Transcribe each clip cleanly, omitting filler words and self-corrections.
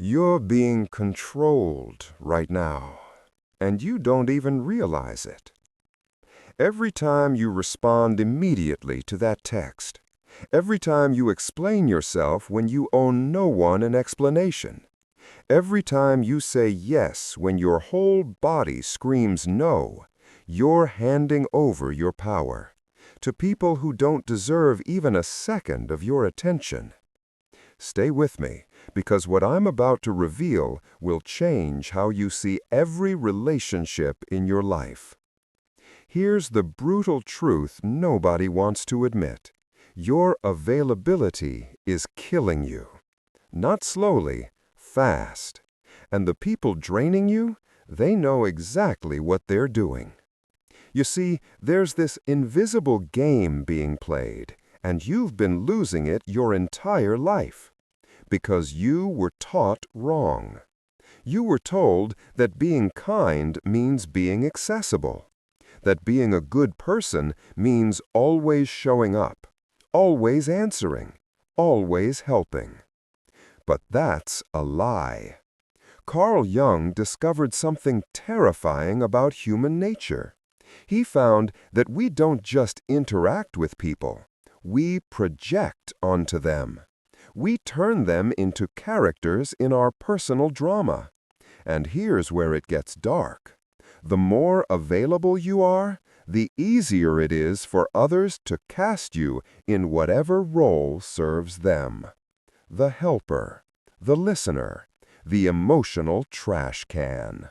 You're being controlled right now, and you don't even realize it. Every time you respond immediately to that text, every time you explain yourself when you owe no one an explanation, every time you say yes when your whole body screams no, you're handing over your power to people who don't deserve even a second of your attention. Stay with me, because what I'm about to reveal will change how you see every relationship in your life. Here's the brutal truth nobody wants to admit. Your availability is killing you. Not slowly, fast. And the people draining you, they know exactly what they're doing. You see, there's this invisible game being played, and you've been losing it your entire life. Because you were taught wrong. You were told that being kind means being accessible. That being a good person means always showing up, always answering, always helping. But that's a lie. Carl Jung discovered something terrifying about human nature. He found that we don't just interact with people, we project onto them. We turn them into characters in our personal drama. And here's where it gets dark. The more available you are, the easier it is for others to cast you in whatever role serves them. The helper, the listener, the emotional trash can.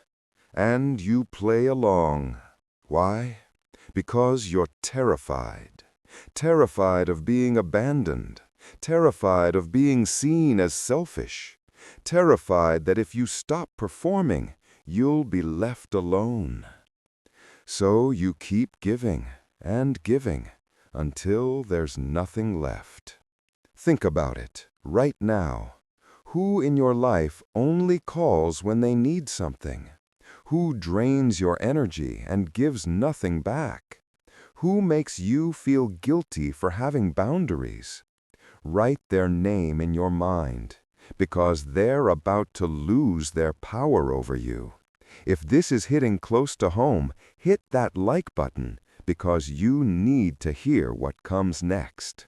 And you play along. Why? Because you're terrified. Terrified of being abandoned. Terrified of being seen as selfish. Terrified that if you stop performing, you'll be left alone. So you keep giving and giving until there's nothing left. Think about it right now. Who in your life only calls when they need something? Who drains your energy and gives nothing back? Who makes you feel guilty for having boundaries? Write their name in your mind, because they're about to lose their power over you. If this is hitting close to home, hit that like button, because you need to hear what comes next.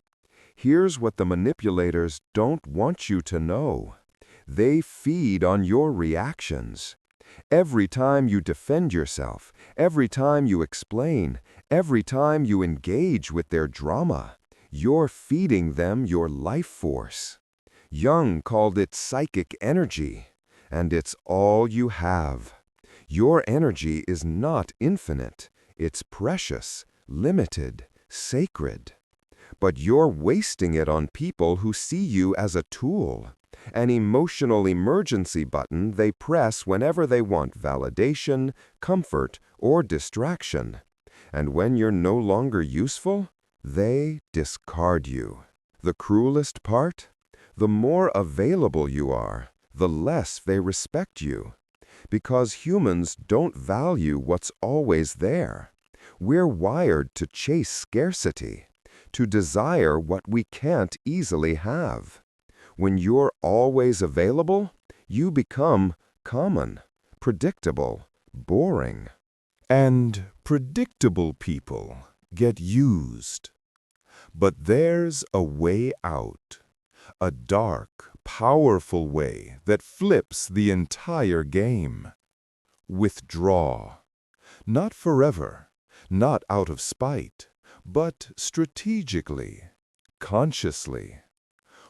Here's what the manipulators don't want you to know. They feed on your reactions. Every time you defend yourself, every time you explain, every time you engage with their drama, you're feeding them your life force. Jung called it psychic energy, and it's all you have. Your energy is not infinite, it's precious, limited, sacred. But you're wasting it on people who see you as a tool, an emotional emergency button they press whenever they want validation, comfort, or distraction. And when you're no longer useful, they discard you. The cruelest part? The more available you are, the less they respect you. Because humans don't value what's always there. We're wired to chase scarcity, to desire what we can't easily have. When you're always available, you become common, predictable, boring. And predictable people get used. But there's a way out. A dark, powerful way that flips the entire game. Withdraw. Not forever, not out of spite, but strategically, consciously.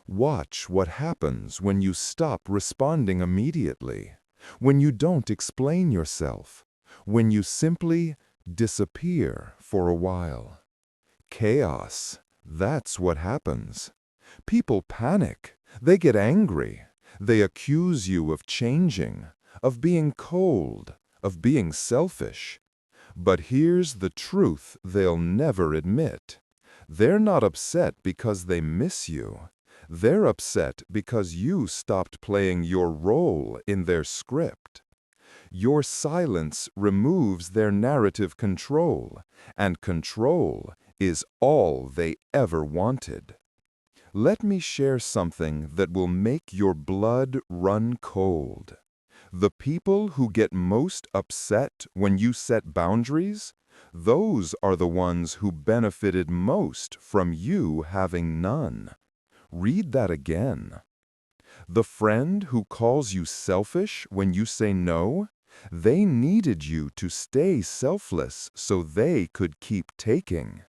Watch what happens when you stop responding immediately, when you don't explain yourself, when you simply disappear for a while. Chaos, that's what happens. People panic, they get angry, they accuse you of changing, of being cold, of being selfish. But here's the truth they'll never admit. They're not upset because they miss you. They're upset because you stopped playing your role in their script. Your silence removes their narrative control, and control is all they ever wanted. Let me share something that will make your blood run cold. The people who get most upset when you set boundaries, those are the ones who benefited most from you having none. Read that again. The friend who calls you selfish when you say no, they needed you to stay selfless so they could keep taking.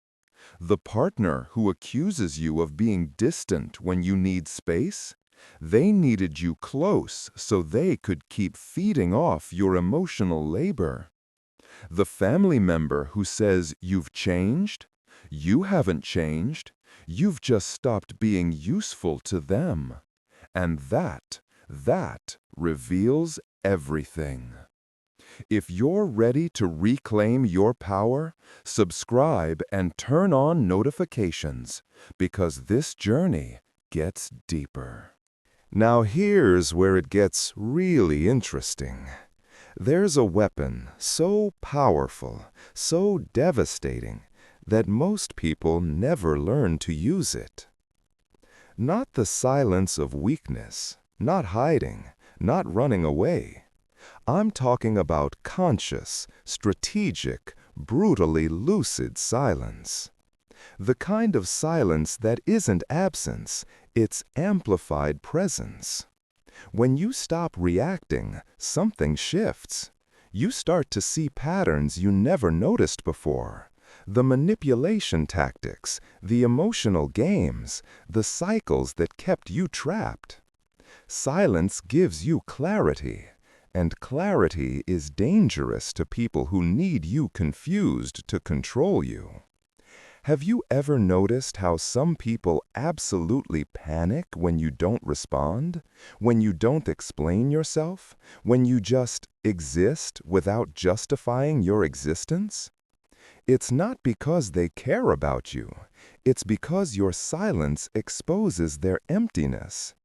The partner who accuses you of being distant when you need space, they needed you close so they could keep feeding off your emotional labor. The family member who says you've changed, you haven't changed, you've just stopped being useful to them. And that reveals everything. If you're ready to reclaim your power, subscribe and turn on notifications, because this journey gets deeper. Now here's where it gets really interesting. There's a weapon so powerful, so devastating, that most people never learn to use it. Not the silence of weakness, not hiding, not running away. I'm talking about conscious, strategic, brutally lucid silence. The kind of silence that isn't absence, it's amplified presence. When you stop reacting, something shifts. You start to see patterns you never noticed before. The manipulation tactics, the emotional games, the cycles that kept you trapped. Silence gives you clarity, and clarity is dangerous to people who need you confused to control you. Have you ever noticed how some people absolutely panic when you don't respond? When you don't explain yourself? When you just exist without justifying your existence? It's not because they care about you. It's because your silence exposes their emptiness.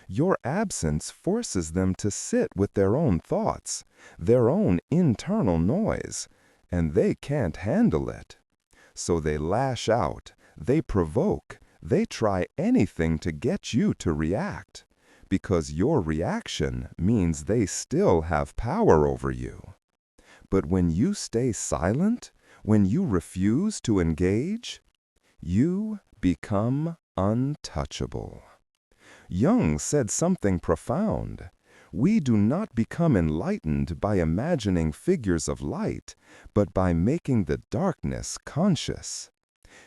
Your absence forces them to sit with their own thoughts, their own internal noise, and they can't handle it. So they lash out, they provoke, they try anything to get you to react, because your reaction means they still have power over you. But when you stay silent, when you refuse to engage, you become untouchable. Jung said something profound. We do not become enlightened by imagining figures of light, but by making the darkness conscious.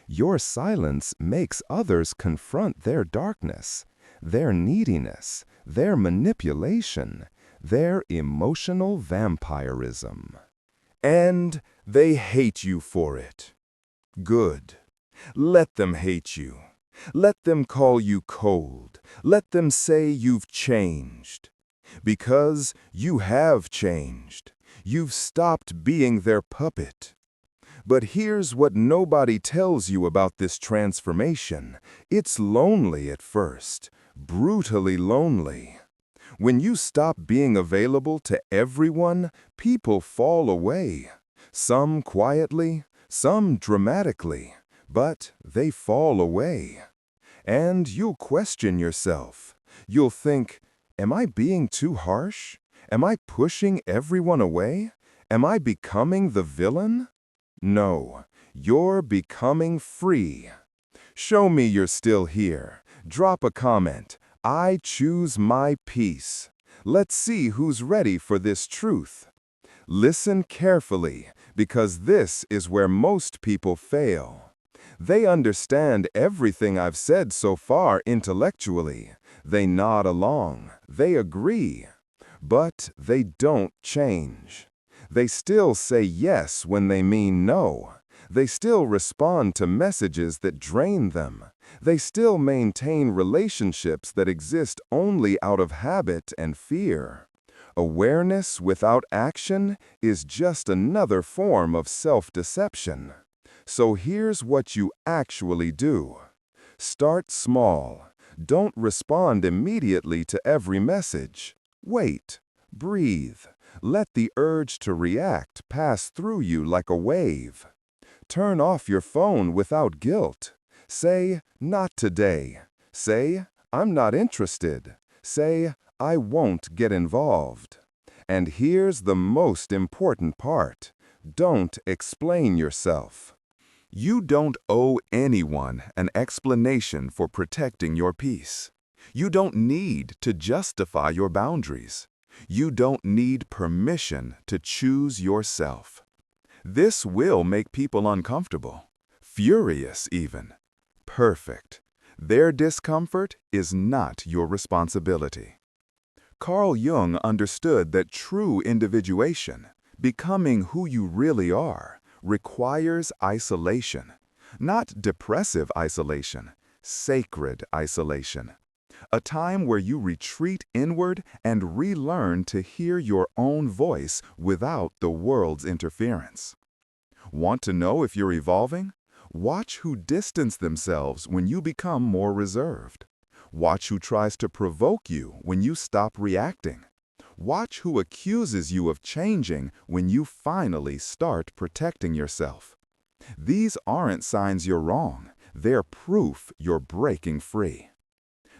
Your silence makes others confront their darkness, their neediness, their manipulation, their emotional vampirism. And they hate you for it. Good. Let them hate you. Let them call you cold. Let them say you've changed. Because you have changed. You've stopped being their puppet. But here's what nobody tells you about this transformation. It's lonely at first, brutally lonely. When you stop being available to everyone, people fall away. Some quietly, some dramatically, but they fall away. And you'll question yourself. You'll think, am I being too harsh? Am I pushing everyone away? Am I becoming the villain? No, you're becoming free. Show me you're still here. Drop a comment. I choose my peace. Let's see who's ready for this truth. Listen carefully, because this is where most people fail. They understand everything I've said so far intellectually. They nod along. They agree. But they don't change. They still say yes when they mean no. They still respond to messages that drain them. They still maintain relationships that exist only out of habit and fear. Awareness without action is just another form of self-deception. So here's what you actually do. Start small. Don't respond immediately to every message. Wait. Breathe. Let the urge to react pass through you like a wave. Turn off your phone without guilt. Say, not today. Say, "I'm not interested." Say, "I won't get involved." And here's the most important part. Don't explain yourself. You don't owe anyone an explanation for protecting your peace. You don't need to justify your boundaries. You don't need permission to choose yourself. This will make people uncomfortable, furious even. Perfect. Their discomfort is not your responsibility. Carl Jung understood that true individuation, becoming who you really are, requires isolation. Not depressive isolation, sacred isolation. A time where you retreat inward and relearn to hear your own voice without the world's interference. Want to know if you're evolving? Watch who distance themselves when you become more reserved. Watch who tries to provoke you when you stop reacting. Watch who accuses you of changing when you finally start protecting yourself. These aren't signs you're wrong. They're proof you're breaking free.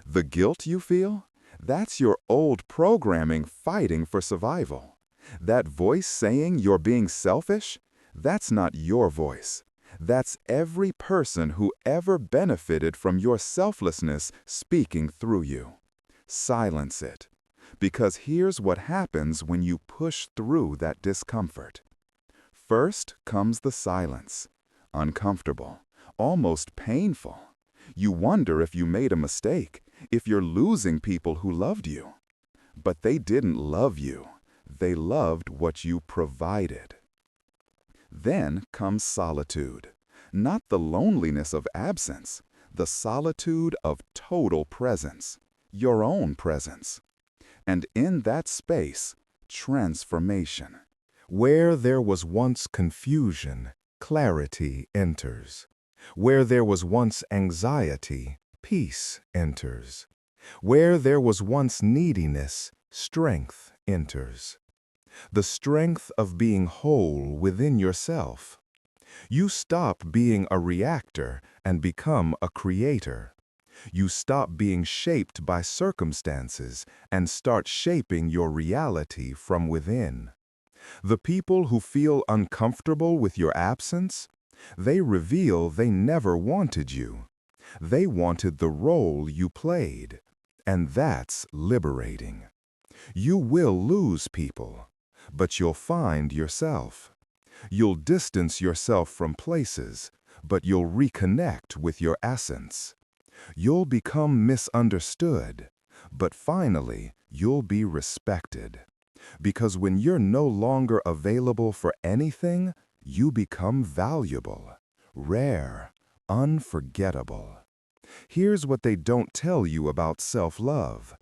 The guilt you feel? That's your old programming fighting for survival. That voice saying you're being selfish? That's not your voice. That's every person who ever benefited from your selflessness speaking through you. Silence it. Because here's what happens when you push through that discomfort. First comes the silence. Uncomfortable, almost painful. You wonder if you made a mistake, if you're losing people who loved you. But they didn't love you. They loved what you provided. Then comes solitude. Not the loneliness of absence, the solitude of total presence, your own presence. And in that space, transformation. Where there was once confusion, clarity enters. Where there was once anxiety, peace enters. Where there was once neediness, strength enters. The strength of being whole within yourself. You stop being a reactor and become a creator. You stop being shaped by circumstances and start shaping your reality from within. The people who feel uncomfortable with your absence, they reveal they never wanted you. They wanted the role you played, and that's liberating. You will lose people, but you'll find yourself. You'll distance yourself from places, but you'll reconnect with your essence. You'll become misunderstood, but finally, you'll be respected. Because when you're no longer available for anything, you become valuable, rare, unforgettable. Here's what they don't tell you about self-love.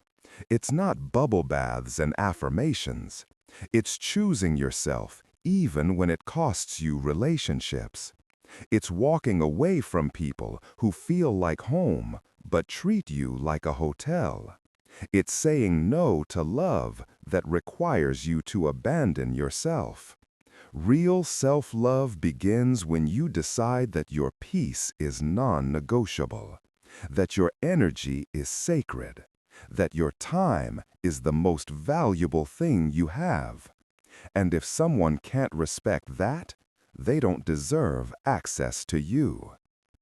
It's not bubble baths and affirmations. It's choosing yourself, even when it costs you relationships. It's walking away from people who feel like home, but treat you like a hotel. It's saying no to love that requires you to abandon yourself. Real self-love begins when you decide that your peace is non-negotiable, that your energy is sacred, that your time is the most valuable thing you have. And if someone can't respect that, they don't deserve access to you.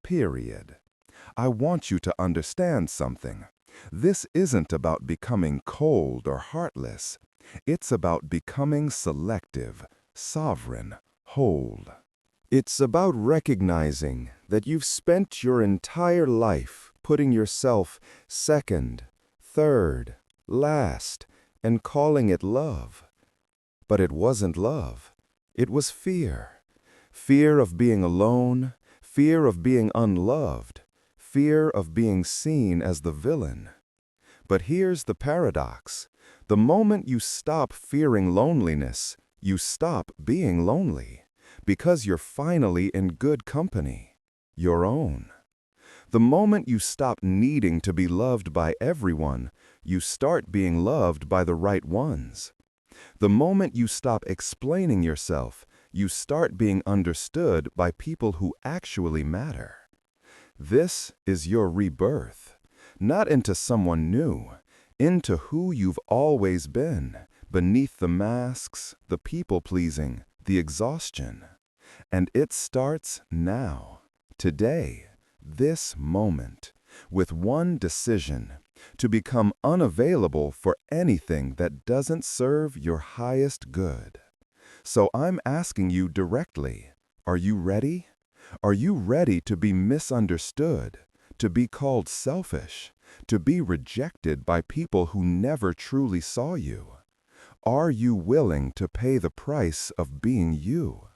Period. I want you to understand something. This isn't about becoming cold or heartless. It's about becoming selective, sovereign, whole. It's about recognizing that you've spent your entire life putting yourself second, third, last, and calling it love. But it wasn't love. It was fear. Fear of being alone, fear of being unloved, fear of being seen as the villain. But here's the paradox. The moment you stop fearing loneliness, you stop being lonely, because you're finally in good company, your own. The moment you stop needing to be loved by everyone, you start being loved by the right ones. The moment you stop explaining yourself, you start being understood by people who actually matter. This is your rebirth. Not into someone new, into who you've always been, beneath the masks, the people-pleasing, the exhaustion. And it starts now, today, this moment, with one decision: to become unavailable for anything that doesn't serve your highest good. So I'm asking you directly, are you ready? Are you ready to be misunderstood, to be called selfish, to be rejected by people who never truly saw you? Are you willing to pay the price of being you?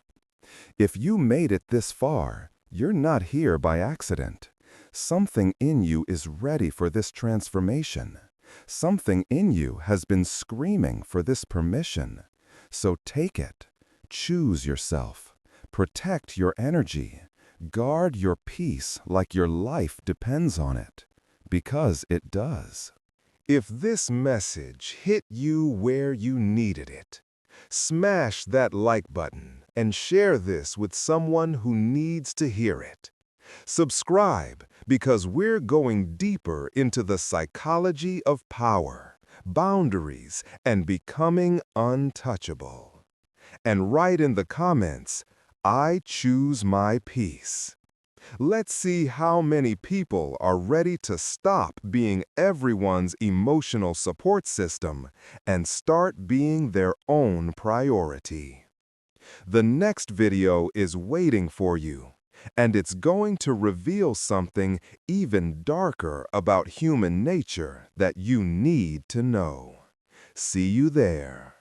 If you made it this far, you're not here by accident. Something in you is ready for this transformation. Something in you has been screaming for this permission. So take it. Choose yourself. Protect your energy. Guard your peace like your life depends on it. Because it does. If this message hit you where you needed it, smash that like button and share this with someone who needs to hear it. Subscribe, because we're going deeper into the psychology of power, boundaries, and becoming untouchable. And write in the comments, "I choose my peace." Let's see how many people are ready to stop being everyone's emotional support system and start being their own priority. The next video is waiting for you, and it's going to reveal something even darker about human nature that you need to know. See you there.